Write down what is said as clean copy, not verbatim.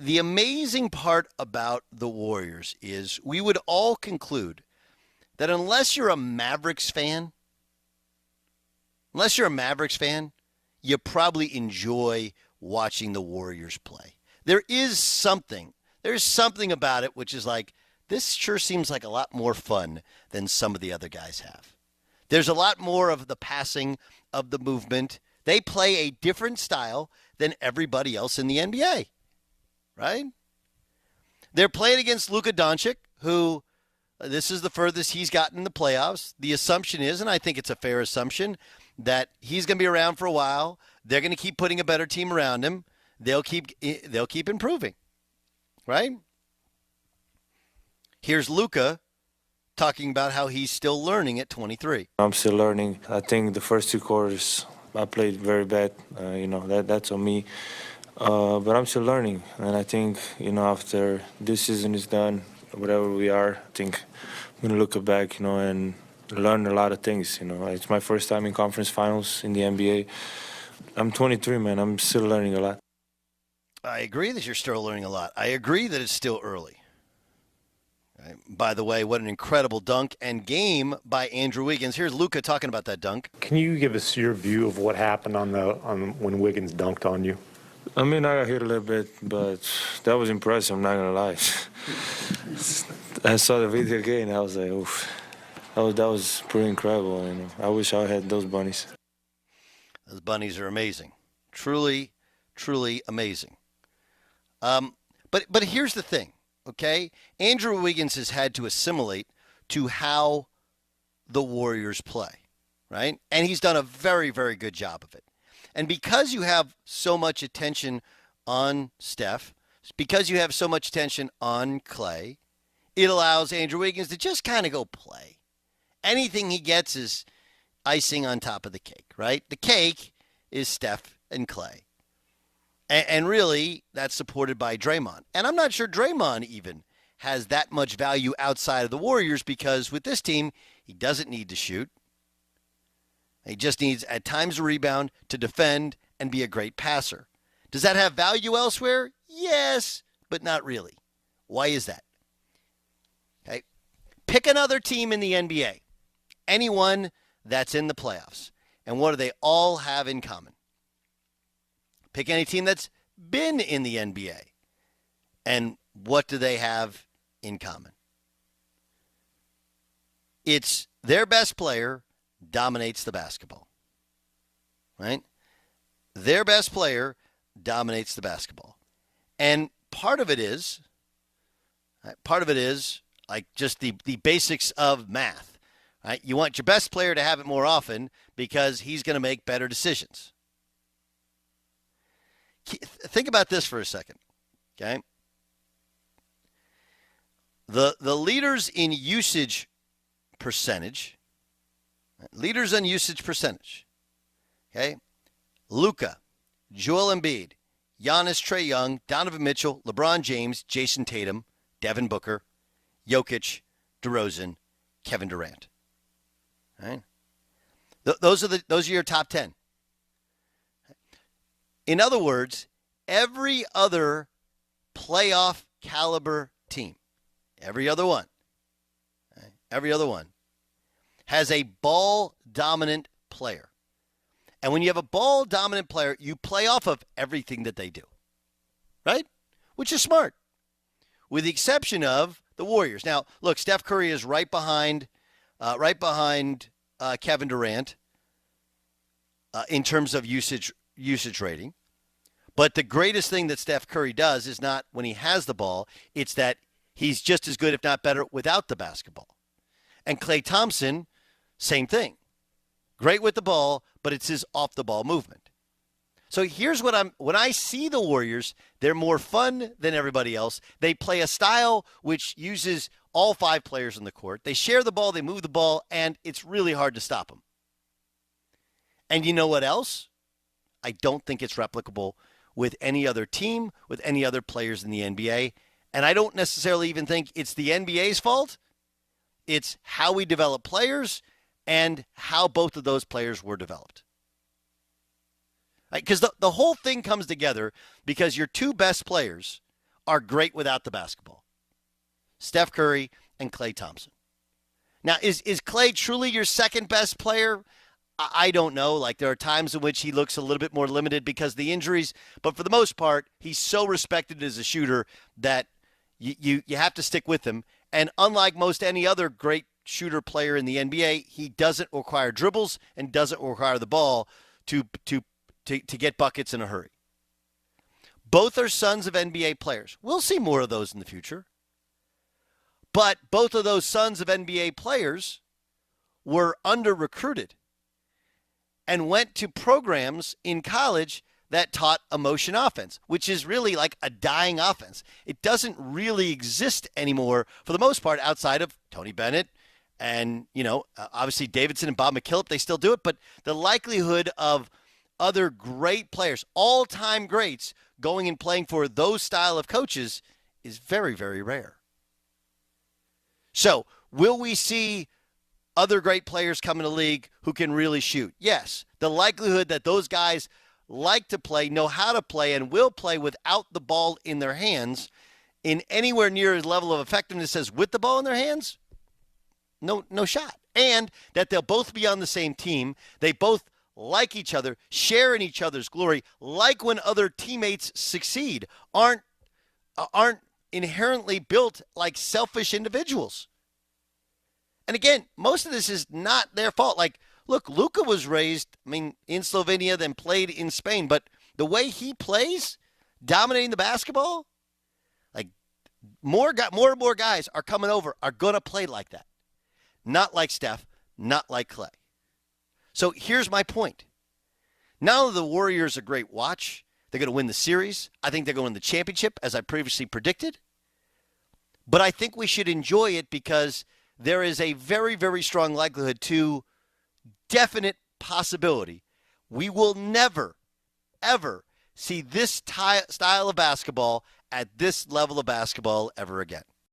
the amazing part about the Warriors is we would all conclude that unless you're a Mavericks fan, you probably enjoy watching the Warriors play. There's something about it which is like, this sure seems like a lot more fun than some of the other guys have. There's a lot more of the passing, of the movement. They play a different style than everybody else in the NBA, right? They're playing against Luka Doncic, who this is the furthest he's gotten in the playoffs. The assumption is, and I think it's a fair assumption, that he's going to be around for a while. They're going to keep putting a better team around him. They'll keep improving, right? Here's Luka talking about how he's still learning at 23. I'm still learning. I think the first 2 quarters I played very bad. That's on me. But I'm still learning. And I think, after this season is done, whatever we are, I think I'm going to look back, and learn a lot of things. It's my first time in conference finals in the NBA. I'm 23, man. I'm still learning a lot. I agree that you're still learning a lot. I agree that it's still early. Right. By the way, what an incredible dunk and game by Andrew Wiggins. Here's Luka talking about that dunk. Can you give us your view of what happened on when Wiggins dunked on you? I mean, I got hit a little bit, but that was impressive. I'm not gonna lie. I saw the video again. I was like, oof. That was pretty incredible. I wish I had those bunnies. Those bunnies are amazing. Truly, truly amazing. But here's the thing. Okay, Andrew Wiggins has had to assimilate to how the Warriors play, right? And he's done a very, very good job of it. And because you have so much attention on Steph, because you have so much attention on Klay, it allows Andrew Wiggins to just kind of go play. Anything he gets is icing on top of the cake, right? The cake is Steph and Klay. And really, that's supported by Draymond. And I'm not sure Draymond even has that much value outside of the Warriors, because with this team, he doesn't need to shoot. He just needs, at times, a rebound, to defend and be a great passer. Does that have value elsewhere? Yes, but not really. Why is that? Okay. Pick another team in the NBA, anyone that's in the playoffs, and what do they all have in common? Pick any team that's been in the NBA. And what do they have in common? It's their best player dominates the basketball. Right? Their best player dominates the basketball. And part of it is like just the basics of math. Right? You want your best player to have it more often because he's going to make better decisions. Think about this for a second, okay? The leaders in usage percentage, okay? Luka, Joel Embiid, Giannis, Trae Young, Donovan Mitchell, LeBron James, Jason Tatum, Devin Booker, Jokic, DeRozan, Kevin Durant. All right? Those are your top 10. In other words, every other playoff caliber team, every other one, has a ball-dominant player. And when you have a ball-dominant player, you play off of everything that they do, right? Which is smart, with the exception of the Warriors. Now, look, Steph Curry is right behind Kevin Durant in terms of usage rating. But the greatest thing that Steph Curry does is not when he has the ball, it's that he's just as good, if not better, without the basketball. And Klay Thompson, same thing. Great with the ball, but it's his off-the-ball movement. So here's when I see the Warriors, they're more fun than everybody else. They play a style which uses all 5 players on the court. They share the ball, they move the ball, and it's really hard to stop them. And you know what else? I don't think it's replicable with any other team, with any other players in the NBA. And I don't necessarily even think it's the NBA's fault. It's how we develop players and how both of those players were developed. Because the whole thing comes together because your 2 best players are great without the basketball. Steph Curry and Klay Thompson. Now, is Klay truly your second best player? I don't know. Like, there are times in which he looks a little bit more limited because of the injuries. But for the most part, he's so respected as a shooter that you have to stick with him. And unlike most any other great shooter player in the NBA, he doesn't require dribbles and doesn't require the ball to get buckets in a hurry. Both are sons of NBA players. We'll see more of those in the future. But both of those sons of NBA players were under-recruited and went to programs in college that taught emotion offense, which is really like a dying offense. It doesn't really exist anymore for the most part outside of Tony Bennett and, obviously Davidson and Bob McKillop. They still do it, but the likelihood of other great players, all-time greats, going and playing for those style of coaches is very, very rare. So, will we see other great players come in the league who can really shoot? Yes. The likelihood that those guys like to play, know how to play, and will play without the ball in their hands in anywhere near his level of effectiveness as with the ball in their hands, no shot. And that they'll both be on the same team. They both like each other, share in each other's glory, like when other teammates succeed, aren't inherently built like selfish individuals. And again, most of this is not their fault. Like, look, Luka was raised, in Slovenia, then played in Spain. But the way he plays, dominating the basketball, like more and more guys are coming over, are going to play like that. Not like Steph, not like Klay. So here's my point. Now the Warriors are a great watch. They're going to win the series. I think they're going to win the championship, as I previously predicted. But I think we should enjoy it because there is a very, very strong likelihood to definite possibility we will never, ever see this style of basketball at this level of basketball ever again.